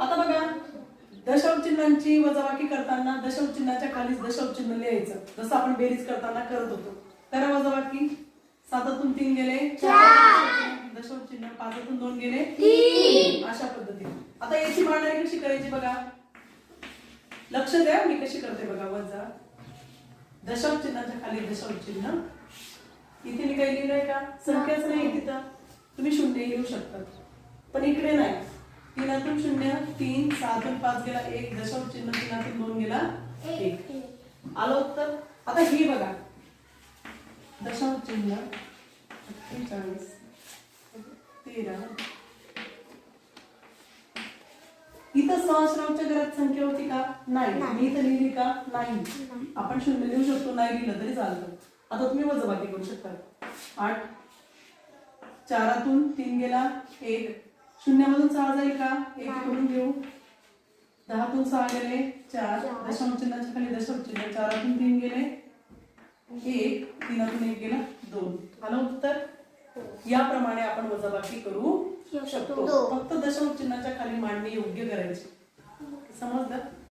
आता बघा, दशांश चिन्हांची वजाबाकी करताना दशांश चिन्हाच्या खाली दशांश चिन्ह लिहायचं, जसं आपण बेरीज करताना करत होतो. करा वजाबाकी. 7तून 3 गेले 4, दशांश चिन्ह 5तून 2 गेले 3, अशा पद्धतीने. आता याची मांडणी कशी करायची बघा, लक्ष द्या मी कशी करते बघा. वजा दशांश चिन्हाच्या खाली दशांश चिन्ह. इथे मी काही लिहिलंय का? संख्याच नाही तिथं, तुम्ही शून्य लिहू शकता, पण इकडे नाही. 3तून 0 3, 6तून 5 गेला 1, दशांश चिन्ह 3तून 2 गेला 1. आलं उत्तर. आता हे बघा, दशांश चिन्ह 48 13. इथं सहस्रांच्या घरात संख्या होती का? नाही. मी इथं लिहिली का? नाही. आपण शून्य लिहू शकतो, नाही लिहिलं तरी चालतं. आता तुम्ही वजाबाकी करू शकता. 8, 4तून 3 गेला 1, शून्यामधून 6 जाईल का? 1 करून घेऊ. 10तून 6 गेले 4, दशांश चिन्हाच्या खाली दशांश चिन्ह. 4तून 3 गेले 1, 3तून 1 गेला 2. आलं उत्तर. याप्रमाणे आपण वजाबाकी करू शकतो. फक्त दशांश चिन्हाच्या खाली मांडणी योग्य करायची. समजलं?